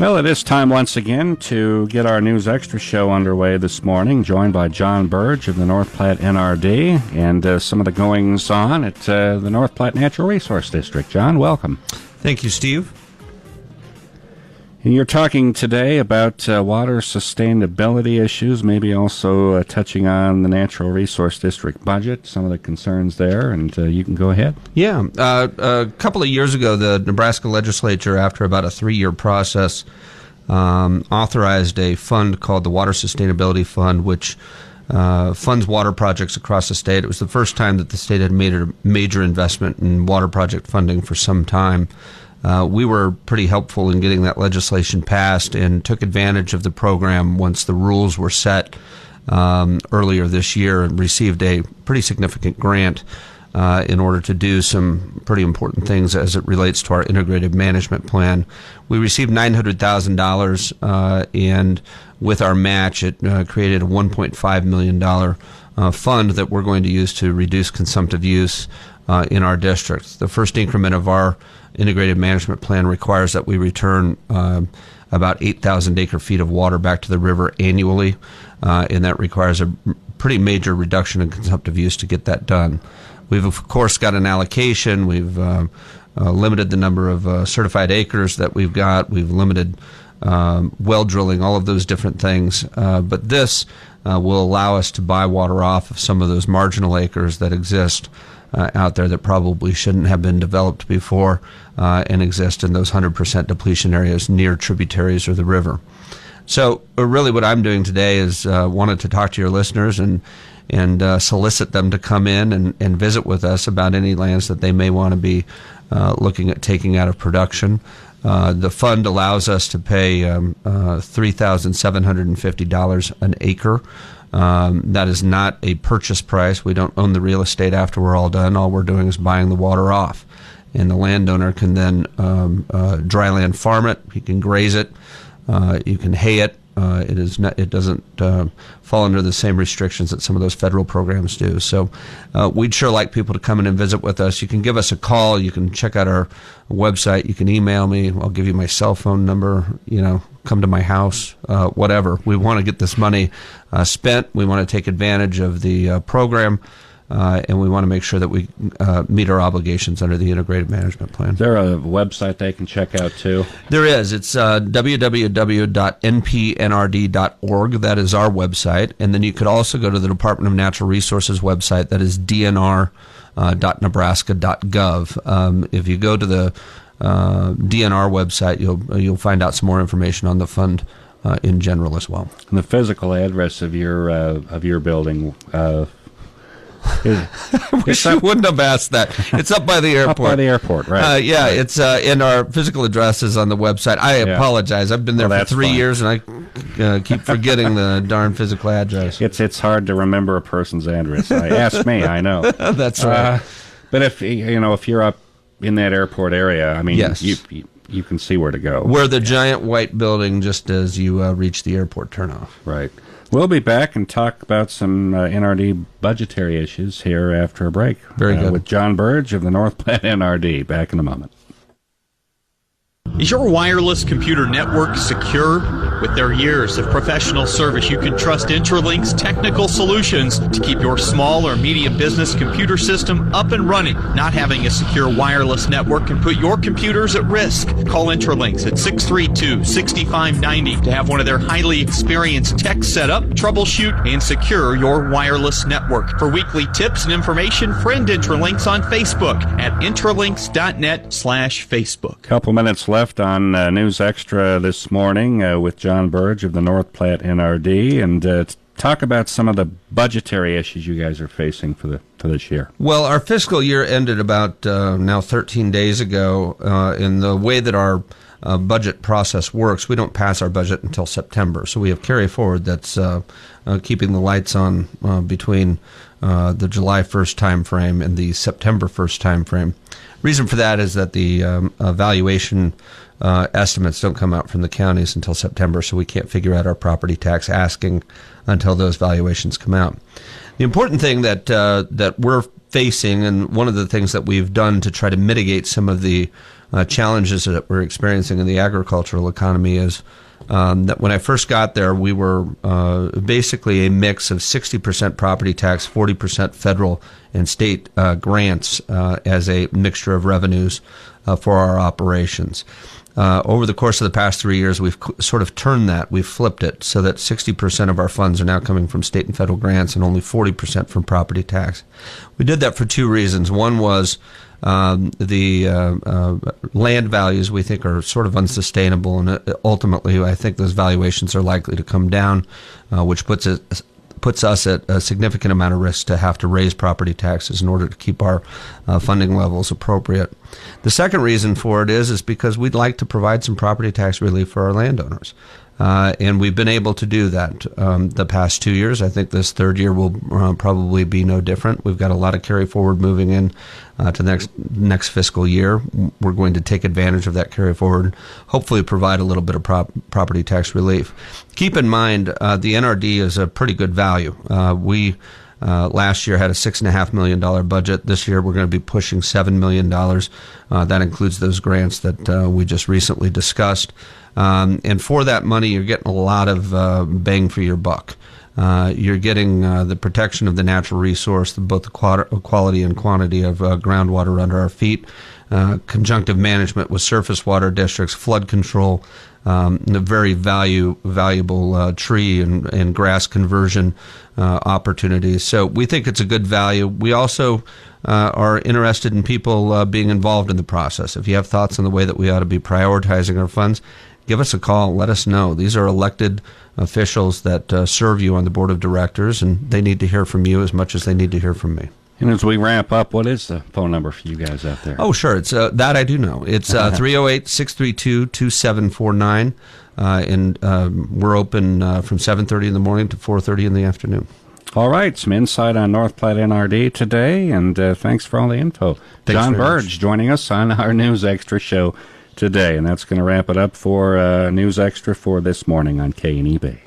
Well, it is time once again to get our News Extra show underway this morning, joined by John Berge of the North Platte NRD and some of the goings-on at the North Platte Natural Resource District. John, welcome. Thank you, Steve. And you're talking today about water sustainability issues, maybe also touching on the Natural Resource District budget, some of the concerns there, and you can go ahead. Yeah. A couple of years ago, the Nebraska legislature, after about a 3-year process, authorized a fund called the Water Sustainability Fund, which funds water projects across the state. It was the first time that the state had made a major investment in water project funding for some time. We were pretty helpful in getting that legislation passed and took advantage of the program once the rules were set earlier this year and received a pretty significant grant in order to do some pretty important things as it relates to our integrated management plan. We received $900,000 and with our match it created a $1.5 million fund that we're going to use to reduce consumptive use in our district. The first increment of our integrated management plan requires that we return about 8,000 acre-feet of water back to the river annually, and that requires a pretty major reduction in consumptive use to get that done. We've, of course, got an allocation. We've limited the number of certified acres that we've got. We've limited well drilling, all of those different things. But this will allow us to buy water off of some of those marginal acres that exist out there that probably shouldn't have been developed before and exist in those 100% depletion areas near tributaries or the river. So really what I'm doing today is wanted to talk to your listeners and solicit them to come in and visit with us about any lands that they may want to be looking at taking out of production. The fund allows us to pay $3,750 an acre. That is not a purchase price. We don't own the real estate after we're all done. All we're doing is buying the water off. And the landowner can then dry land farm it. He can graze it. You can hay it. It doesn't fall under the same restrictions that some of those federal programs do. So we'd sure like people to come in and visit with us. You can give us a call. You can check out our website. You can email me. I'll give you my cell phone number. Come to my house, whatever. We want to get this money spent. We want to take advantage of the program. And we want to make sure that we meet our obligations under the integrated management plan. Is there a website they can check out too? There is. It's www.npnrd.org. That is our website. And then you could also go to the Department of Natural Resources website. That is dnr.nebraska.gov. If you go to the DNR website, you'll find out some more information on the fund in general as well. And the physical address of your building. I wish you wouldn't have asked that. It's up by the airport. Up by the airport, right. Yeah, right. It's in our physical address is on the website. I apologize. I've been there for 3 years, and I keep forgetting the darn physical address. It's hard to remember a person's address. Ask me, I know. That's right. But if you're up in that airport area, I mean, yes. You can see where to go. We're the giant white building just as you reach the airport turnoff. Right. We'll be back and talk about some NRD budgetary issues here after a break. Very good. With John Berge of the North Platte NRD. Back in a moment. Is your wireless computer network secure? With their years of professional service, you can trust Intralink's technical solutions to keep your small or medium business computer system up and running. Not having a secure wireless network can put your computers at risk. Call Intralinks at 632-6590 to have one of their highly experienced techs set up, troubleshoot, and secure your wireless network. For weekly tips and information, friend Intralinks on Facebook at intralinks.net/Facebook. Couple minutes left on News Extra this morning with John Berge of the North Platte NRD, and talk about some of the budgetary issues you guys are facing for this year. Well, our fiscal year ended about now 13 days ago. In the way that our budget process works, we don't pass our budget until September, so we have carry forward that's keeping the lights on between the July 1st time frame and the September 1st time frame. Reason for that is that the valuation estimates don't come out from the counties until September, so we can't figure out our property tax asking until those valuations come out. The important thing that we're facing, and one of the things that we've done to try to mitigate some of the challenges that we're experiencing in the agricultural economy is that when I first got there, we were basically a mix of 60% property tax, 40% federal and state grants as a mixture of revenues for our operations. Over the course of the past 3 years, we've sort of turned that. We've flipped it so that 60% of our funds are now coming from state and federal grants and only 40% from property tax. We did that for two reasons. One was the land values we think are sort of unsustainable, and ultimately I think those valuations are likely to come down, which puts us at a significant amount of risk to have to raise property taxes in order to keep our funding levels appropriate. The second reason for it is because we'd like to provide some property tax relief for our landowners. And we've been able to do that the past 2 years. I think this third year will probably be no different. We've got a lot of carry forward moving in to the next fiscal year. We're going to take advantage of that carry forward, hopefully provide a little bit of property tax relief. Keep in mind, the NRD is a pretty good value. We last year had a $6.5 million budget. This year we're going to be pushing $7 million. That includes those grants that we just recently discussed. And for that money, you're getting a lot of bang for your buck. You're getting the protection of the natural resource, both the quality and quantity of groundwater under our feet, conjunctive management with surface water districts, flood control, and a very valuable tree and grass conversion opportunities. So we think it's a good value. We also are interested in people being involved in the process. If you have thoughts on the way that we ought to be prioritizing our funds, give us a call. Let us know. These are elected officials that serve you on the board of directors, and they need to hear from you as much as they need to hear from me. And as we wrap up, what is the phone number for you guys out there? Oh, sure. It's that I do know. It's 308-632-2749, and we're open from 7:30 in the morning to 4:30 in the afternoon. All right, some insight on North Platte NRD today, and thanks for all the info. Thanks John very much. Berge joining us on our News Extra show today, and that's going to wrap it up for News Extra for this morning on KNEB.